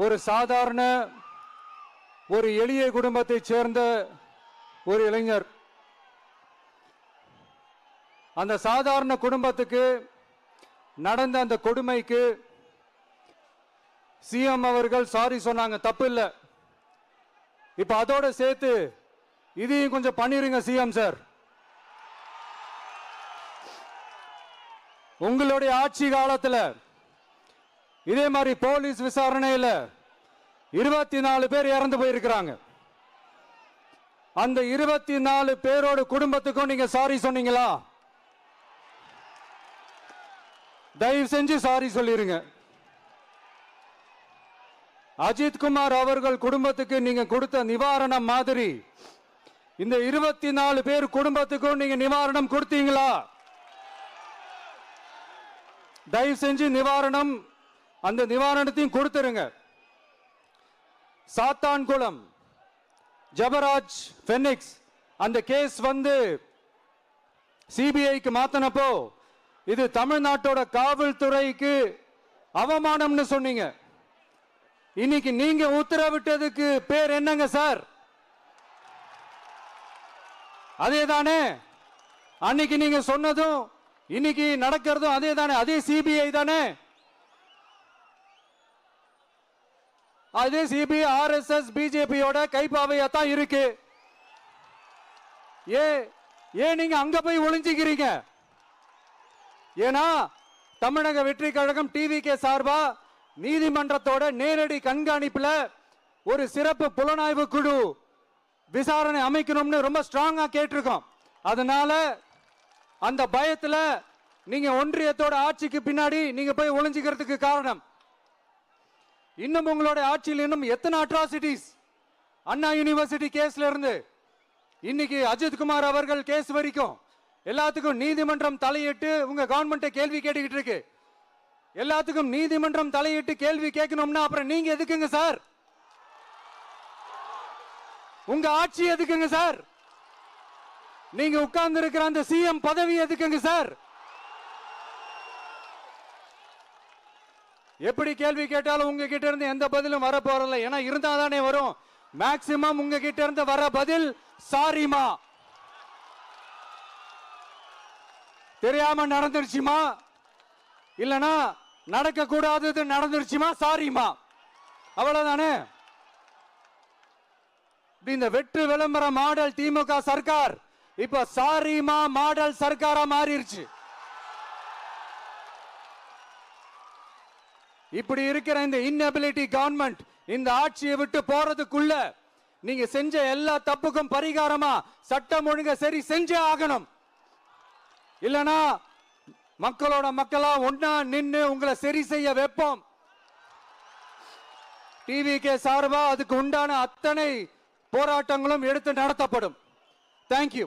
ஒரு சாதாரண ஒரு எளிய குடும்பத்தைச் சேர்ந்த ஒரு இளைஞர். அந்த சாதாரண குடும்பத்துக்கு நடந்த அந்த கொடுமைக்கு சிஎம் அவர்கள் சாரி சொன்னாங்க, தப்பு இல்லை. இப்ப அதோட சேர்த்து இதையும் கொஞ்சம் பண்ணிருங்க சிஎம் சார். உங்களுடைய ஆட்சி காலத்தில் இதே மாதிரி போலீஸ் விசாரணையில் 24 பேர் இறந்து போயிருக்கிறாங்க. அந்த 24 பேரோட குடும்பத்துக்கும் நீங்க சாரி சொன்னீங்களா? தயவு செஞ்சு சாரி சொல்லிருங்க. அஜித் குமார் அவர்கள் குடும்பத்துக்கு நீங்க கொடுத்த நிவாரணம் மாதிரி இந்த 24 பேர் குடும்பத்துக்கும் நீங்க நிவாரணம் கொடுத்தீங்களா? தயவு செஞ்சு நிவாரணம், அந்த நிவாரணத்தையும் கொடுத்துருங்க. சாத்தான்குளம் ஜபராஜ் பெனிக்ஸ் அந்த கேஸ் வந்து சிபிஐக்கு மாத்தினப்போ இது தமிழ்நாட்டோட காவல்துறைக்கு அவமானம்னு சொன்னீங்க. இன்னைக்கு நீங்க உத்தரவிட்டதுக்கு பேர் என்னங்க சார்? அதே தானே அன்னைக்கு நீங்க சொன்னதும் இன்னைக்கு நடக்கிறதும் அதே தானே? அதே சிபிஐ தானே? அதே சிபிஐ ஆர்எஸ்எஸ் பிஜேபியோட கைப்பாவையா தான் இருக்கு. ஏன் நீங்க அங்க போய் ஒளிஞ்சிக்கிறீங்க? ஏன்னா தமிழக வெற்றி கழகம் டிவிகே சார்பா நீதிமன்றத்தோட நேரடி கண்காணிப்புல ஒரு சிறப்பு புலனாய்வு குழு விசாரணை அமைக்கணும்னு ரொம்ப ஸ்ட்ராங்கா கேட்டிருக்கோம். அதனால அந்த பயத்துல நீங்க ஒன்றியத்தோட ஆட்சிக்கு பின்னாடி நீங்க போய் ஒளிஞ்சிக்கிறதுக்கு காரணம். இன்னும் உங்களோட ஆட்சியில் இன்னும் எத்தனை அட்ராசிட்டிஸ், அண்ணா யூனிவர்சிட்டி கேஸ்ல இருந்து இன்னைக்கு அஜித் குமார் அவர்கள் கேஸ் வரைக்கும் எல்லாத்துக்கும் நீதிமன்றம் தலையிட்டு உங்க கவர்மெண்ட் கேள்வி கேட்டுக்கிட்டு இருக்கு. எல்லாத்துக்கும் நீதிமன்றம் தலையிட்டு கேள்வி கேட்கணும்னா அப்புறம் நீங்க எதுக்குங்க சார்? உங்க ஆட்சி எதுக்குங்க சார்? நீங்க உட்கார்ந்து இருக்கிற அந்த சிஎம் பதவி எதுக்குங்க சார்? எப்படி கேள்வி கேட்டாலும் உங்ககிட்ட இருந்து எந்த பதிலும் வர போறதில்லை. ஏன்னா இருந்தா தானே வரும். மேக்சிமம் உங்ககிட்ட இருந்து வர பதில் சாரிமா, தெரியாம நடந்துருச்சுமா, இல்லனா நடக்க கூடாதது நடந்துருச்சுமா, சாரிமா, அவ்வளவுதானே. இந்த வெற்று விளம்பர மாடல் திமுக சர்க்கார் இப்ப சாரிமா மாடல் சர்க்காரா மாறிடுச்சு. இப்படி இருக்கிற இந்த இன்எபிலிட்டி கவர்மெண்ட் இந்த ஆட்சியை விட்டு போறதுக்குள்ள நீங்க செஞ்ச எல்லா தப்புக்கும் பரிகாரமா சட்டம் ஒழுங்க சரி செஞ்சே ஆகணும். இல்லனா மக்களோட மக்களா ஒன்னா நின்று உங்களை சரி செய்ய வைப்போம். டிவிகே சார்பா அதுக்கு உண்டான அத்தனை போராட்டங்களும் எடுத்து நடத்தப்படும். தேங்க்யூ.